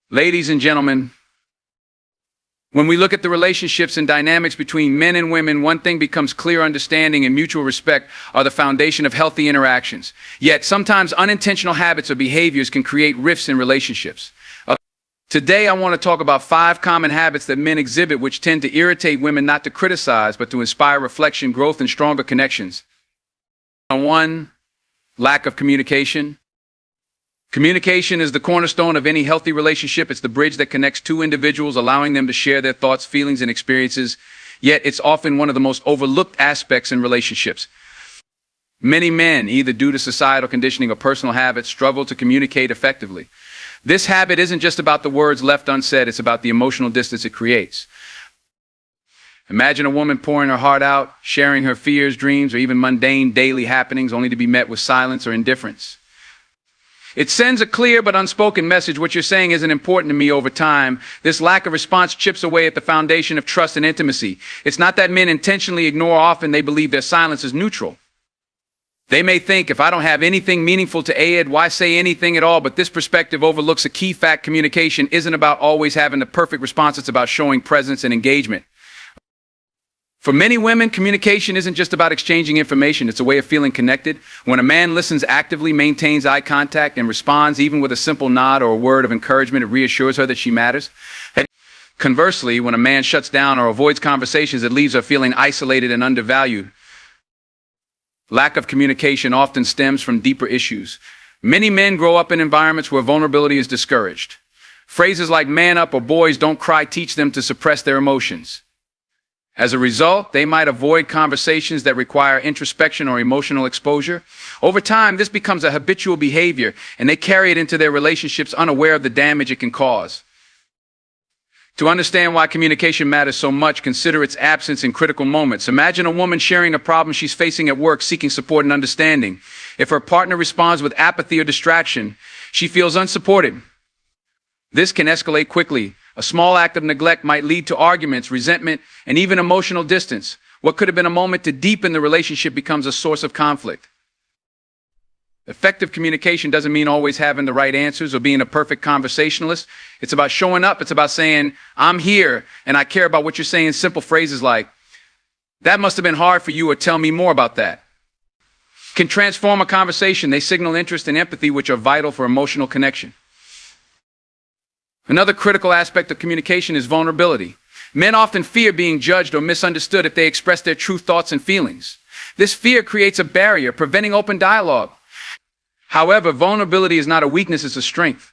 Ladies and gentlemen, when we look at the relationships and dynamics between men and women, one thing becomes clear: understanding and mutual respect are the foundation of healthy interactions. Yet sometimes unintentional habits or behaviors can create rifts in relationships. Today, I want to talk about 5 common habits that men exhibit which tend to irritate women, not to criticize, but to inspire reflection, growth, and stronger connections. 1. Lack of communication. Communication is the cornerstone of any healthy relationship. It's the bridge that connects two individuals, allowing them to share their thoughts, feelings, and experiences. Yet it's often one of the most overlooked aspects in relationships. Many men, either due to societal conditioning or personal habits, struggle to communicate effectively. This habit isn't just about the words left unsaid, it's about the emotional distance it creates. Imagine a woman pouring her heart out, sharing her fears, dreams, or even mundane daily happenings, only to be met with silence or indifference. It sends a clear but unspoken message: what you're saying isn't important to me. Over time, this lack of response chips away at the foundation of trust and intimacy. It's not that men intentionally ignore; often they believe their silence is neutral. They may think, if I don't have anything meaningful to add, why say anything at all? But this perspective overlooks a key fact: communication isn't about always having the perfect response, it's about showing presence and engagement. For many women, communication isn't just about exchanging information, it's a way of feeling connected. When a man listens actively, maintains eye contact, and responds even with a simple nod or a word of encouragement, it reassures her that she matters. Conversely, when a man shuts down or avoids conversations, it leaves her feeling isolated and undervalued. Lack of communication often stems from deeper issues. Many men grow up in environments where vulnerability is discouraged. Phrases like "man up" or "boys don't cry" teach them to suppress their emotions. As a result, they might avoid conversations that require introspection or emotional exposure. Over time, this becomes a habitual behavior, and they carry it into their relationships, unaware of the damage it can cause. To understand why communication matters so much, consider its absence in critical moments. Imagine a woman sharing a problem she's facing at work, seeking support and understanding. If her partner responds with apathy or distraction, she feels unsupported. This can escalate quickly. A small act of neglect might lead to arguments, resentment, and even emotional distance. What could have been a moment to deepen the relationship becomes a source of conflict. Effective communication doesn't mean always having the right answers or being a perfect conversationalist. It's about showing up. It's about saying, "I'm here and I care about what you're saying." Simple phrases like, "That must have been hard for you," or "Tell me more about that," can transform a conversation. They signal interest and empathy, which are vital for emotional connection. Another critical aspect of communication is vulnerability. Men often fear being judged or misunderstood if they express their true thoughts and feelings. This fear creates a barrier, preventing open dialogue. However, vulnerability is not a weakness, it's a strength.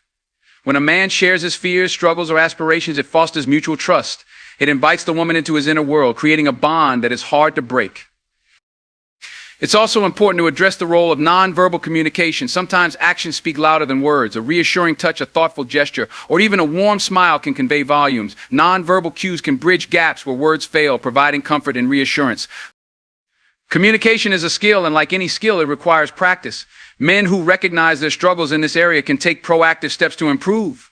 When a man shares his fears, struggles, or aspirations, it fosters mutual trust. It invites the woman into his inner world, creating a bond that is hard to break. It's also important to address the role of nonverbal communication. Sometimes actions speak louder than words. A reassuring touch, a thoughtful gesture, or even a warm smile can convey volumes. Nonverbal cues can bridge gaps where words fail, providing comfort and reassurance. Communication is a skill, and like any skill, it requires practice. Men who recognize their struggles in this area can take proactive steps to improve.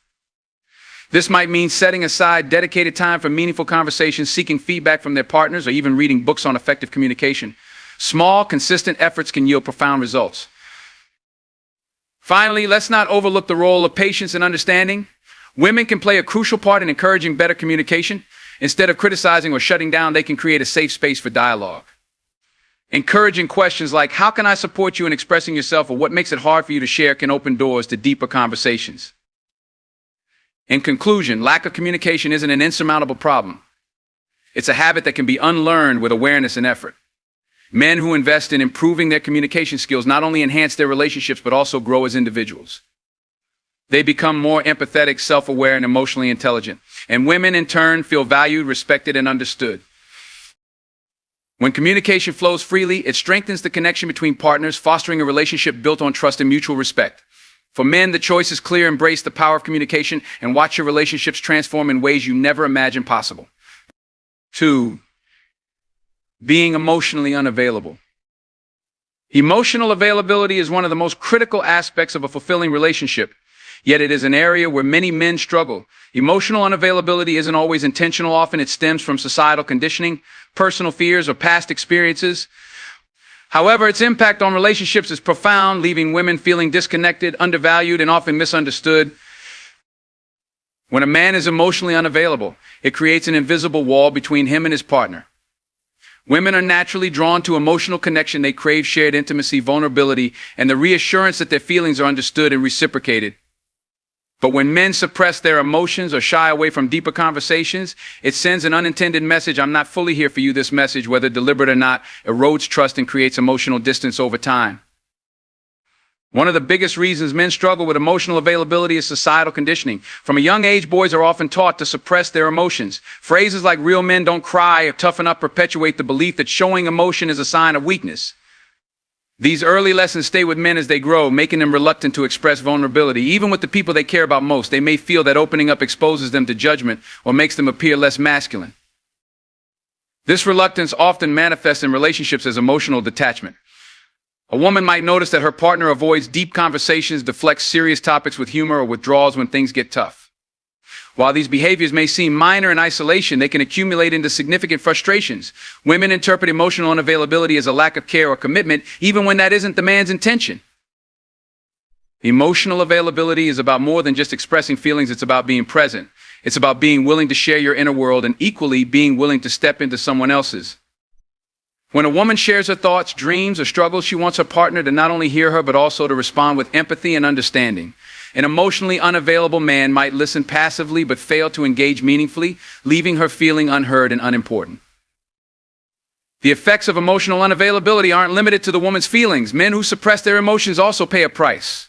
This might mean setting aside dedicated time for meaningful conversations, seeking feedback from their partners, or even reading books on effective communication. Small, consistent efforts can yield profound results. Finally, let's not overlook the role of patience and understanding. Women can play a crucial part in encouraging better communication. Instead of criticizing or shutting down, they can create a safe space for dialogue. Encouraging questions like, "How can I support you in expressing yourself?" or "What makes it hard for you to share?" can open doors to deeper conversations. In conclusion, lack of communication isn't an insurmountable problem. It's a habit that can be unlearned with awareness and effort. Men who invest in improving their communication skills not only enhance their relationships, but also grow as individuals. They become more empathetic, self-aware, and emotionally intelligent. And women, in turn, feel valued, respected, and understood. When communication flows freely, it strengthens the connection between partners, fostering a relationship built on trust and mutual respect. For men, the choice is clear: embrace the power of communication and watch your relationships transform in ways you never imagined possible. 2. Being emotionally unavailable. Emotional availability is one of the most critical aspects of a fulfilling relationship, yet it is an area where many men struggle. Emotional unavailability isn't always intentional. Often it stems from societal conditioning, personal fears, or past experiences. However, its impact on relationships is profound, leaving women feeling disconnected, undervalued, and often misunderstood. When a man is emotionally unavailable, it creates an invisible wall between him and his partner. Women are naturally drawn to emotional connection. They crave shared intimacy, vulnerability, and the reassurance that their feelings are understood and reciprocated. But when men suppress their emotions or shy away from deeper conversations, it sends an unintended message. I'm not fully here for you. This message, whether deliberate or not, erodes trust and creates emotional distance over time. One of the biggest reasons men struggle with emotional availability is societal conditioning. From a young age, boys are often taught to suppress their emotions. Phrases like "real men don't cry" or "toughen up" perpetuate the belief that showing emotion is a sign of weakness. These early lessons stay with men as they grow, making them reluctant to express vulnerability. Even with the people they care about most, they may feel that opening up exposes them to judgment or makes them appear less masculine. This reluctance often manifests in relationships as emotional detachment. A woman might notice that her partner avoids deep conversations, deflects serious topics with humor, or withdraws when things get tough. While these behaviors may seem minor in isolation, they can accumulate into significant frustrations. Women interpret emotional unavailability as a lack of care or commitment, even when that isn't the man's intention. Emotional availability is about more than just expressing feelings. It's about being present. It's about being willing to share your inner world and equally being willing to step into someone else's. When a woman shares her thoughts, dreams, or struggles, she wants her partner to not only hear her, but also to respond with empathy and understanding. An emotionally unavailable man might listen passively but fail to engage meaningfully, leaving her feeling unheard and unimportant. The effects of emotional unavailability aren't limited to the woman's feelings. Men who suppress their emotions also pay a price.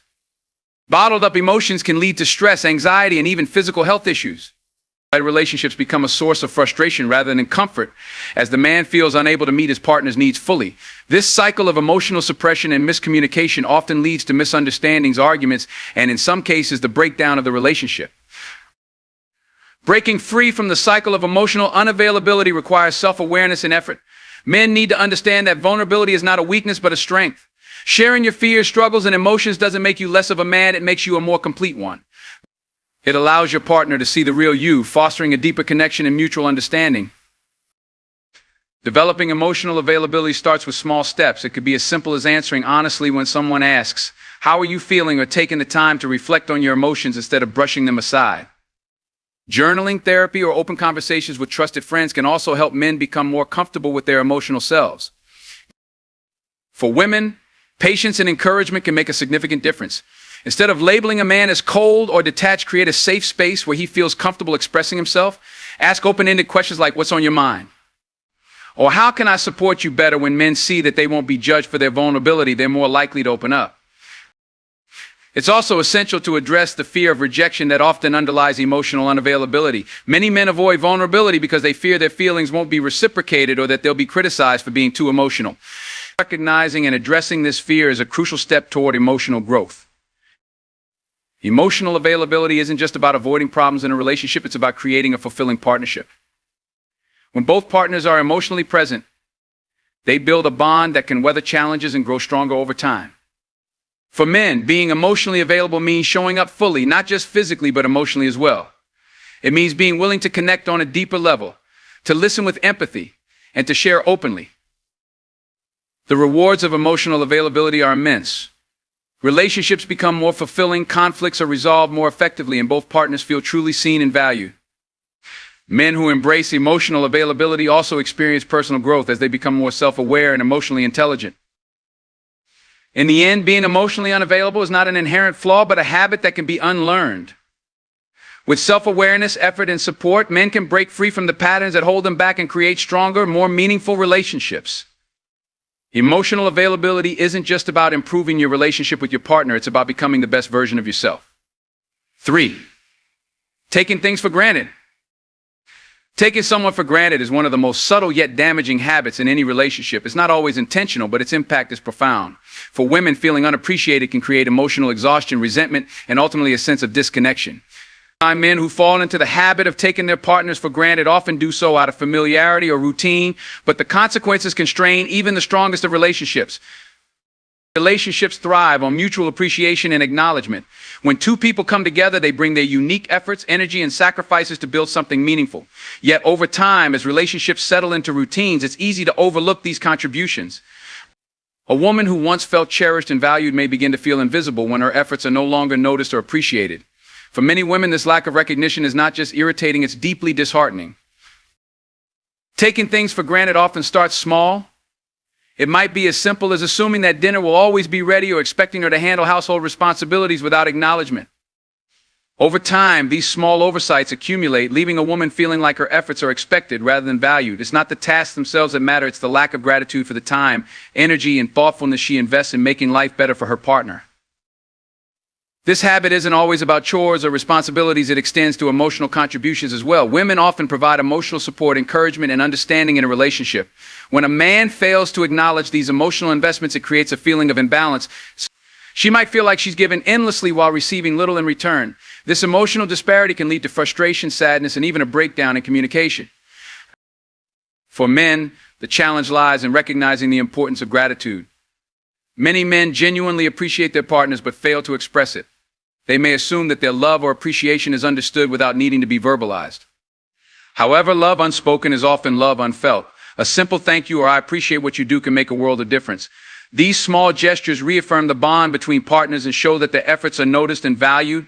Bottled up emotions can lead to stress, anxiety, and even physical health issues. Relationships become a source of frustration rather than comfort, as the man feels unable to meet his partner's needs fully. This cycle of emotional suppression and miscommunication often leads to misunderstandings, arguments, and in some cases, the breakdown of the relationship. Breaking free from the cycle of emotional unavailability requires self-awareness and effort. Men need to understand that vulnerability is not a weakness but a strength. Sharing your fears, struggles, and emotions doesn't make you less of a man, it makes you a more complete one. It allows your partner to see the real you, fostering a deeper connection and mutual understanding. Developing emotional availability starts with small steps. It could be as simple as answering honestly when someone asks, "How are you feeling?" or taking the time to reflect on your emotions instead of brushing them aside. Journaling, therapy, or open conversations with trusted friends can also help men become more comfortable with their emotional selves. For women, patience and encouragement can make a significant difference. Instead of labeling a man as cold or detached, create a safe space where he feels comfortable expressing himself. Ask open-ended questions like, "What's on your mind?" Or, "How can I support you better?" When men see that they won't be judged for their vulnerability, they're more likely to open up. It's also essential to address the fear of rejection that often underlies emotional unavailability. Many men avoid vulnerability because they fear their feelings won't be reciprocated or that they'll be criticized for being too emotional. Recognizing and addressing this fear is a crucial step toward emotional growth. Emotional availability isn't just about avoiding problems in a relationship, it's about creating a fulfilling partnership. When both partners are emotionally present, they build a bond that can weather challenges and grow stronger over time. For men, being emotionally available means showing up fully, not just physically, but emotionally as well. It means being willing to connect on a deeper level, to listen with empathy, and to share openly. The rewards of emotional availability are immense. Relationships become more fulfilling, conflicts are resolved more effectively, and both partners feel truly seen and valued. Men who embrace emotional availability also experience personal growth as they become more self-aware and emotionally intelligent. In the end, being emotionally unavailable is not an inherent flaw, but a habit that can be unlearned. With self-awareness, effort, and support, men can break free from the patterns that hold them back and create stronger, more meaningful relationships. Emotional availability isn't just about improving your relationship with your partner, it's about becoming the best version of yourself. 3. Taking things for granted. Taking someone for granted is one of the most subtle yet damaging habits in any relationship. It's not always intentional, but its impact is profound. For women, feeling unappreciated can create emotional exhaustion, resentment, and ultimately a sense of disconnection. Men who fall into the habit of taking their partners for granted often do so out of familiarity or routine, but the consequences can strain even the strongest of relationships. Relationships thrive on mutual appreciation and acknowledgement. When two people come together, they bring their unique efforts, energy, and sacrifices to build something meaningful. Yet over time, as relationships settle into routines, it's easy to overlook these contributions. A woman who once felt cherished and valued may begin to feel invisible when her efforts are no longer noticed or appreciated. For many women, this lack of recognition is not just irritating, it's deeply disheartening. Taking things for granted often starts small. It might be as simple as assuming that dinner will always be ready or expecting her to handle household responsibilities without acknowledgement. Over time, these small oversights accumulate, leaving a woman feeling like her efforts are expected rather than valued. It's not the tasks themselves that matter, it's the lack of gratitude for the time, energy, and thoughtfulness she invests in making life better for her partner. This habit isn't always about chores or responsibilities, it extends to emotional contributions as well. Women often provide emotional support, encouragement, and understanding in a relationship. When a man fails to acknowledge these emotional investments, it creates a feeling of imbalance. She might feel like she's given endlessly while receiving little in return. This emotional disparity can lead to frustration, sadness, and even a breakdown in communication. For men, the challenge lies in recognizing the importance of gratitude. Many men genuinely appreciate their partners but fail to express it. They may assume that their love or appreciation is understood without needing to be verbalized. However, love unspoken is often love unfelt. A simple thank you or I appreciate what you do can make a world of difference. These small gestures reaffirm the bond between partners and show that their efforts are noticed and valued.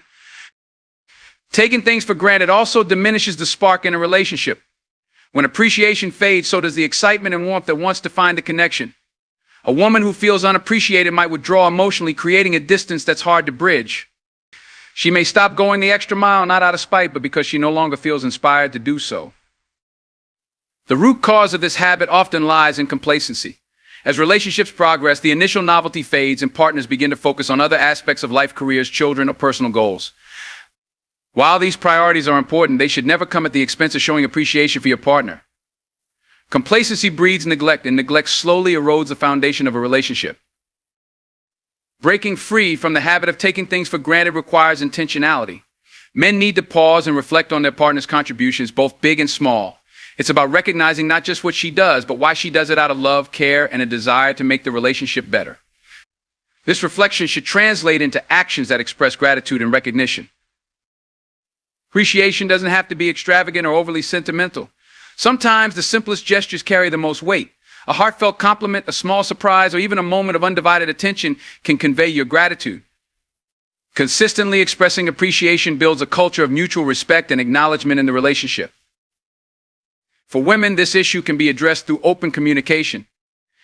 Taking things for granted also diminishes the spark in a relationship. When appreciation fades, so does the excitement and warmth that once defined the connection. A woman who feels unappreciated might withdraw emotionally, creating a distance that's hard to bridge. She may stop going the extra mile, not out of spite, but because she no longer feels inspired to do so. The root cause of this habit often lies in complacency. As relationships progress, the initial novelty fades and partners begin to focus on other aspects of life, careers, children, or personal goals. While these priorities are important, they should never come at the expense of showing appreciation for your partner. Complacency breeds neglect, and neglect slowly erodes the foundation of a relationship. Breaking free from the habit of taking things for granted requires intentionality. Men need to pause and reflect on their partner's contributions, both big and small. It's about recognizing not just what she does, but why she does it out of love, care, and a desire to make the relationship better. This reflection should translate into actions that express gratitude and recognition. Appreciation doesn't have to be extravagant or overly sentimental. Sometimes the simplest gestures carry the most weight. A heartfelt compliment, a small surprise, or even a moment of undivided attention can convey your gratitude. Consistently expressing appreciation builds a culture of mutual respect and acknowledgement in the relationship. For women, this issue can be addressed through open communication.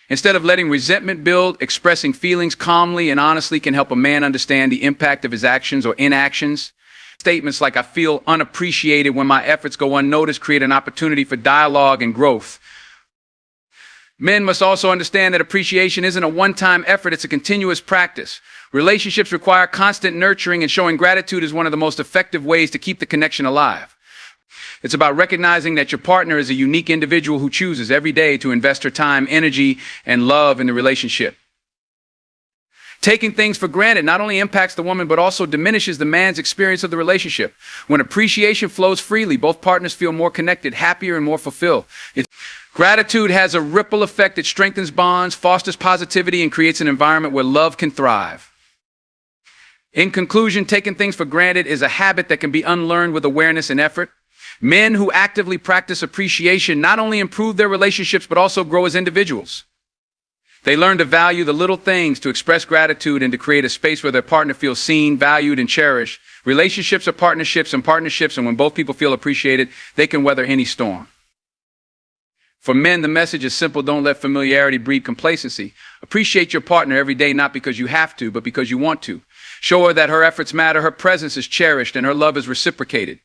Instead of letting resentment build, expressing feelings calmly and honestly can help a man understand the impact of his actions or inactions. Statements like, "I feel unappreciated when my efforts go unnoticed," create an opportunity for dialogue and growth. Men must also understand that appreciation isn't a one-time effort, it's a continuous practice. Relationships require constant nurturing, and showing gratitude is one of the most effective ways to keep the connection alive. It's about recognizing that your partner is a unique individual who chooses every day to invest her time, energy, and love in the relationship. Taking things for granted not only impacts the woman, but also diminishes the man's experience of the relationship. When appreciation flows freely, both partners feel more connected, happier, and more fulfilled. Gratitude has a ripple effect. It strengthens bonds, fosters positivity, and creates an environment where love can thrive. In conclusion, taking things for granted is a habit that can be unlearned with awareness and effort. Men who actively practice appreciation not only improve their relationships, but also grow as individuals. They learn to value the little things, to express gratitude, and to create a space where their partner feels seen, valued, and cherished. Relationships are partnerships, and when both people feel appreciated, they can weather any storm. For men, the message is simple: don't let familiarity breed complacency. Appreciate your partner every day, not because you have to, but because you want to. Show her that her efforts matter, her presence is cherished, and her love is reciprocated.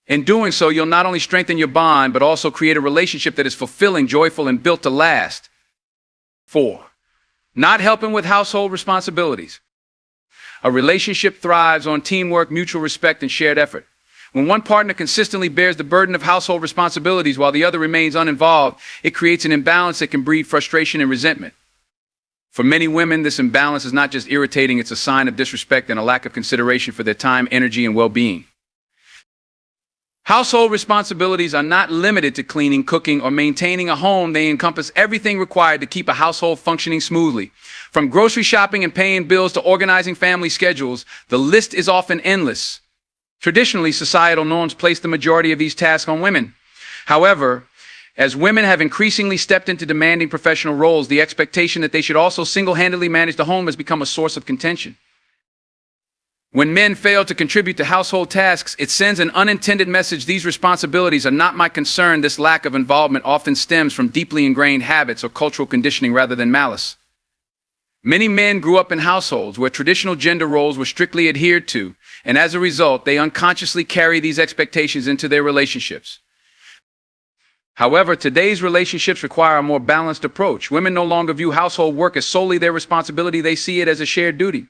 In doing so, you'll not only strengthen your bond, but also create a relationship that is fulfilling, joyful, and built to last. 4. Not helping with household responsibilities. A relationship thrives on teamwork, mutual respect, and shared effort. When one partner consistently bears the burden of household responsibilities while the other remains uninvolved, it creates an imbalance that can breed frustration and resentment. For many women, this imbalance is not just irritating, it's a sign of disrespect and a lack of consideration for their time, energy, and well-being. Household responsibilities are not limited to cleaning, cooking, or maintaining a home. They encompass everything required to keep a household functioning smoothly. From grocery shopping and paying bills to organizing family schedules, the list is often endless. Traditionally, societal norms place the majority of these tasks on women. However, as women have increasingly stepped into demanding professional roles, the expectation that they should also single-handedly manage the home has become a source of contention. When men fail to contribute to household tasks, it sends an unintended message: these responsibilities are not my concern. This lack of involvement often stems from deeply ingrained habits or cultural conditioning rather than malice. Many men grew up in households where traditional gender roles were strictly adhered to, and as a result, they unconsciously carry these expectations into their relationships. However, today's relationships require a more balanced approach. Women no longer view household work as solely their responsibility, they see it as a shared duty.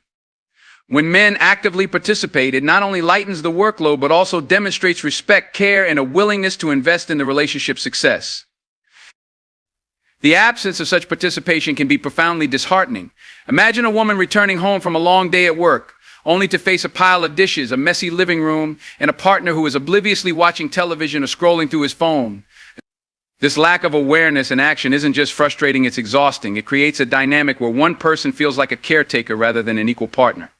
When men actively participate, it not only lightens the workload, but also demonstrates respect, care, and a willingness to invest in the relationship's success. The absence of such participation can be profoundly disheartening. Imagine a woman returning home from a long day at work, only to face a pile of dishes, a messy living room, and a partner who is obliviously watching television or scrolling through his phone. This lack of awareness and action isn't just frustrating, it's exhausting. It creates a dynamic where one person feels like a caretaker rather than an equal partner.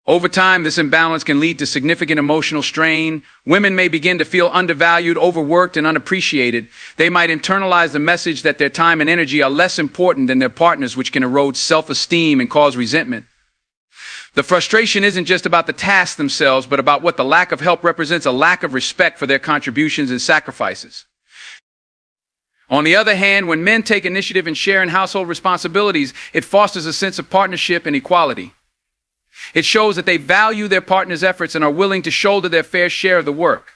Over time, this imbalance can lead to significant emotional strain. Women may begin to feel undervalued, overworked, and unappreciated. They might internalize the message that their time and energy are less important than their partners, which can erode self-esteem and cause resentment. The frustration isn't just about the tasks themselves, but about what the lack of help represents: a lack of respect for their contributions and sacrifices. On the other hand, when men take initiative in sharing household responsibilities, it fosters a sense of partnership and equality. It shows that they value their partner's efforts and are willing to shoulder their fair share of the work.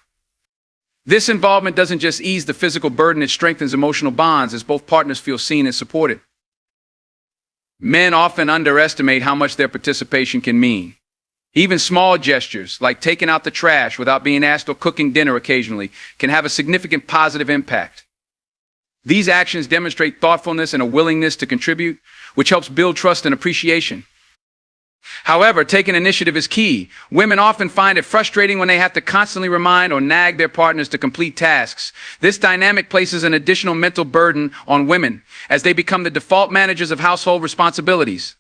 This involvement doesn't just ease the physical burden, it strengthens emotional bonds as both partners feel seen and supported. Men often underestimate how much their participation can mean. Even small gestures, like taking out the trash without being asked or cooking dinner occasionally, can have a significant positive impact. These actions demonstrate thoughtfulness and a willingness to contribute, which helps build trust and appreciation. However, taking initiative is key. Women often find it frustrating when they have to constantly remind or nag their partners to complete tasks. This dynamic places an additional mental burden on women as they become the default managers of household responsibilities.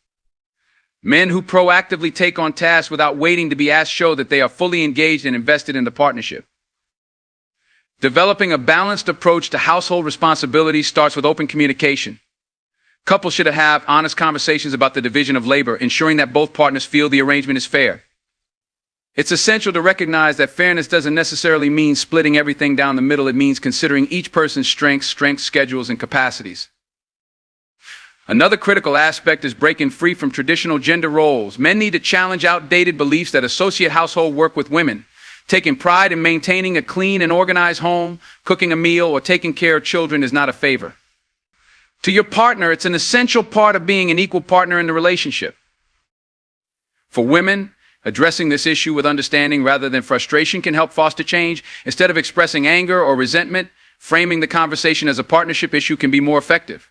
Men who proactively take on tasks without waiting to be asked show that they are fully engaged and invested in the partnership. Developing a balanced approach to household responsibilities starts with open communication. Couples should have honest conversations about the division of labor, ensuring that both partners feel the arrangement is fair. It's essential to recognize that fairness doesn't necessarily mean splitting everything down the middle. It means considering each person's strengths, schedules, and capacities. Another critical aspect is breaking free from traditional gender roles. Men need to challenge outdated beliefs that associate household work with women. Taking pride in maintaining a clean and organized home, cooking a meal, or taking care of children is not a favor. To your partner, it's an essential part of being an equal partner in the relationship. For women, addressing this issue with understanding rather than frustration can help foster change. Instead of expressing anger or resentment, framing the conversation as a partnership issue can be more effective.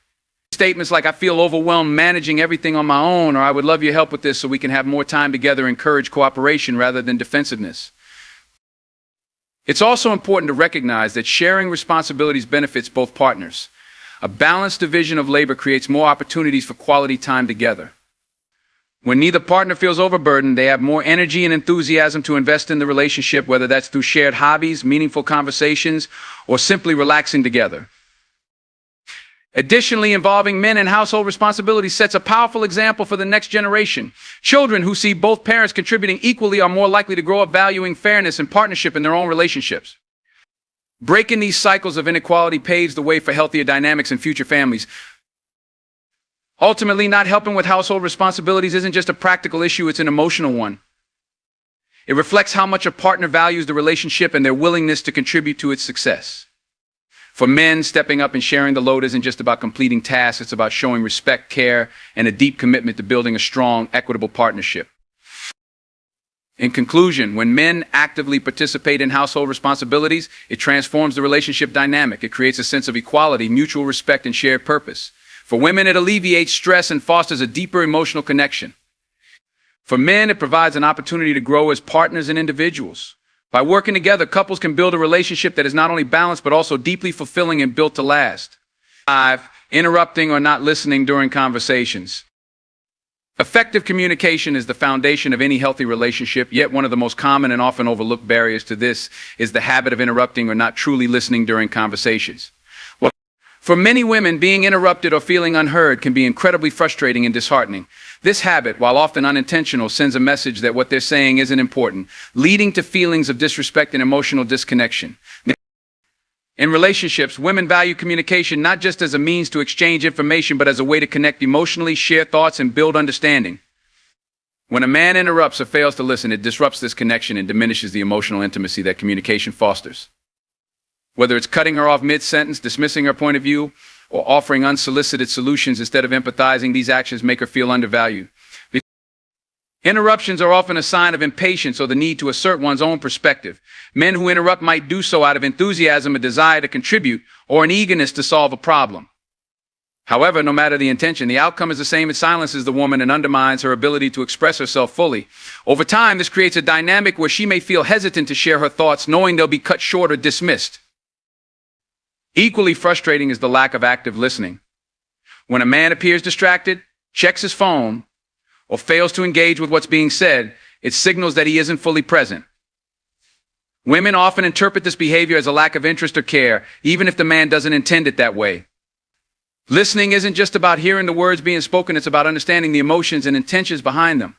Statements like, "I feel overwhelmed managing everything on my own," or "I would love your help with this so we can have more time together," encourage cooperation rather than defensiveness. It's also important to recognize that sharing responsibilities benefits both partners. A balanced division of labor creates more opportunities for quality time together. When neither partner feels overburdened, they have more energy and enthusiasm to invest in the relationship, whether that's through shared hobbies, meaningful conversations, or simply relaxing together. Additionally, involving men in household responsibilities sets a powerful example for the next generation. Children who see both parents contributing equally are more likely to grow up valuing fairness and partnership in their own relationships. Breaking these cycles of inequality paves the way for healthier dynamics in future families. Ultimately, not helping with household responsibilities isn't just a practical issue, it's an emotional one. It reflects how much a partner values the relationship and their willingness to contribute to its success. For men, stepping up and sharing the load isn't just about completing tasks, it's about showing respect, care, and a deep commitment to building a strong, equitable partnership. In conclusion, when men actively participate in household responsibilities, it transforms the relationship dynamic. It creates a sense of equality, mutual respect, and shared purpose. For women, it alleviates stress and fosters a deeper emotional connection. For men, it provides an opportunity to grow as partners and individuals. By working together, couples can build a relationship that is not only balanced, but also deeply fulfilling and built to last. 5. Interrupting or not listening during conversations. Effective communication is the foundation of any healthy relationship, yet one of the most common and often overlooked barriers to this is the habit of interrupting or not truly listening during conversations. For many women, being interrupted or feeling unheard can be incredibly frustrating and disheartening. This habit, while often unintentional, sends a message that what they're saying isn't important, leading to feelings of disrespect and emotional disconnection. In relationships, women value communication not just as a means to exchange information, but as a way to connect emotionally, share thoughts, and build understanding. When a man interrupts or fails to listen, it disrupts this connection and diminishes the emotional intimacy that communication fosters. Whether it's cutting her off mid-sentence, dismissing her point of view, or offering unsolicited solutions instead of empathizing, these actions make her feel undervalued. Interruptions are often a sign of impatience or the need to assert one's own perspective. Men who interrupt might do so out of enthusiasm, a desire to contribute, or an eagerness to solve a problem. However, no matter the intention, the outcome is the same. It silences the woman and undermines her ability to express herself fully. Over time, this creates a dynamic where she may feel hesitant to share her thoughts, knowing they'll be cut short or dismissed. Equally frustrating is the lack of active listening. When a man appears distracted, checks his phone, or fails to engage with what's being said, it signals that he isn't fully present. Women often interpret this behavior as a lack of interest or care, even if the man doesn't intend it that way. Listening isn't just about hearing the words being spoken, it's about understanding the emotions and intentions behind them.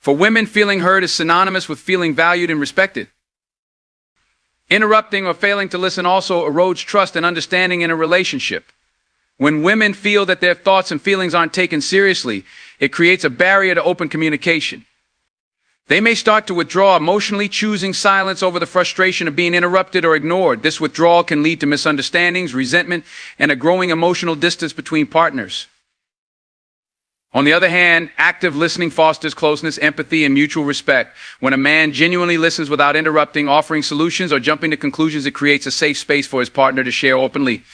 For women, feeling heard is synonymous with feeling valued and respected. Interrupting or failing to listen also erodes trust and understanding in a relationship. When women feel that their thoughts and feelings aren't taken seriously, it creates a barrier to open communication. They may start to withdraw, emotionally choosing silence over the frustration of being interrupted or ignored. This withdrawal can lead to misunderstandings, resentment, and a growing emotional distance between partners. On the other hand, active listening fosters closeness, empathy, and mutual respect. When a man genuinely listens without interrupting, offering solutions, or jumping to conclusions, it creates a safe space for his partner to share openly.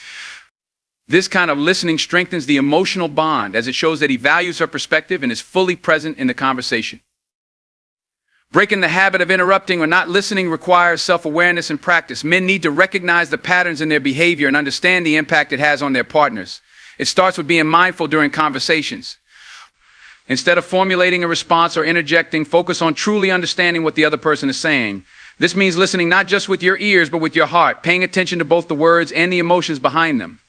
This kind of listening strengthens the emotional bond as it shows that he values her perspective and is fully present in the conversation. Breaking the habit of interrupting or not listening requires self-awareness and practice. Men need to recognize the patterns in their behavior and understand the impact it has on their partners. It starts with being mindful during conversations. Instead of formulating a response or interjecting, focus on truly understanding what the other person is saying. This means listening not just with your ears, but with your heart, paying attention to both the words and the emotions behind them.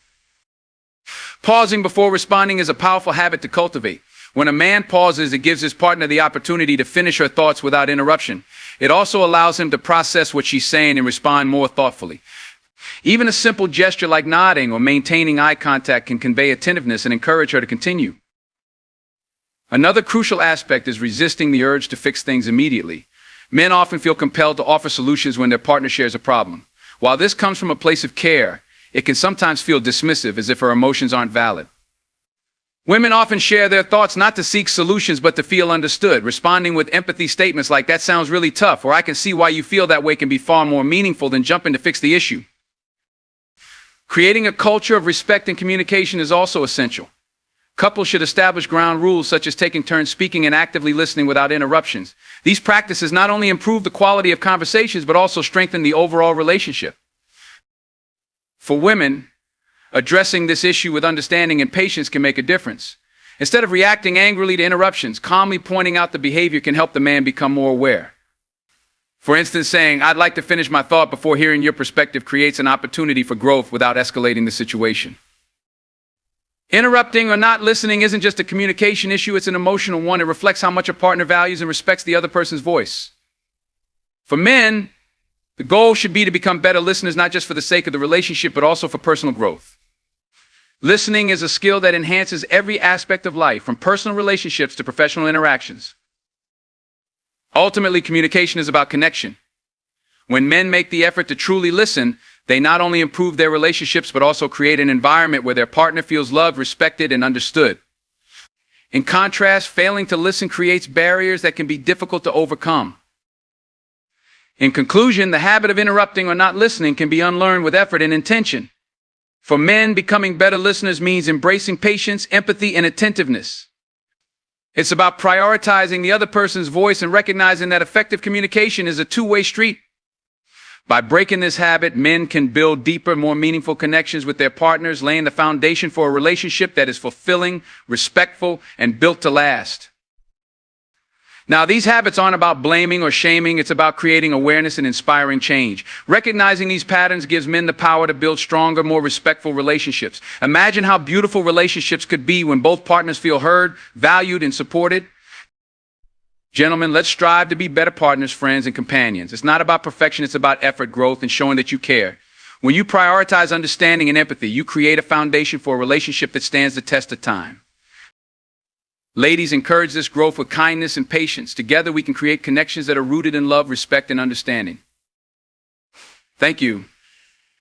Pausing before responding is a powerful habit to cultivate. When a man pauses, it gives his partner the opportunity to finish her thoughts without interruption. It also allows him to process what she's saying and respond more thoughtfully. Even a simple gesture like nodding or maintaining eye contact can convey attentiveness and encourage her to continue. Another crucial aspect is resisting the urge to fix things immediately. Men often feel compelled to offer solutions when their partner shares a problem. While this comes from a place of care, it can sometimes feel dismissive, as if her emotions aren't valid. Women often share their thoughts not to seek solutions, but to feel understood. Responding with empathy statements like, "That sounds really tough," or "I can see why you feel that way," can be far more meaningful than jumping to fix the issue. Creating a culture of respect and communication is also essential. Couples should establish ground rules such as taking turns speaking and actively listening without interruptions. These practices not only improve the quality of conversations, but also strengthen the overall relationship. For women, addressing this issue with understanding and patience can make a difference. Instead of reacting angrily to interruptions, calmly pointing out the behavior can help the man become more aware. For instance, saying, "I'd like to finish my thought before hearing your perspective," creates an opportunity for growth without escalating the situation. Interrupting or not listening isn't just a communication issue, it's an emotional one. It reflects how much a partner values and respects the other person's voice. For men, the goal should be to become better listeners, not just for the sake of the relationship, but also for personal growth. Listening is a skill that enhances every aspect of life, from personal relationships to professional interactions. Ultimately, communication is about connection. When men make the effort to truly listen, they not only improve their relationships, but also create an environment where their partner feels loved, respected, and understood. In contrast, failing to listen creates barriers that can be difficult to overcome. In conclusion, the habit of interrupting or not listening can be unlearned with effort and intention. For men, becoming better listeners means embracing patience, empathy, and attentiveness. It's about prioritizing the other person's voice and recognizing that effective communication is a two-way street. By breaking this habit, men can build deeper, more meaningful connections with their partners, laying the foundation for a relationship that is fulfilling, respectful, and built to last. Now, these habits aren't about blaming or shaming. It's about creating awareness and inspiring change. Recognizing these patterns gives men the power to build stronger, more respectful relationships. Imagine how beautiful relationships could be when both partners feel heard, valued, and supported. Gentlemen, let's strive to be better partners, friends, and companions. It's not about perfection. It's about effort, growth, and showing that you care. When you prioritize understanding and empathy, you create a foundation for a relationship that stands the test of time. Ladies, encourage this growth with kindness and patience. Together, we can create connections that are rooted in love, respect, and understanding. Thank you.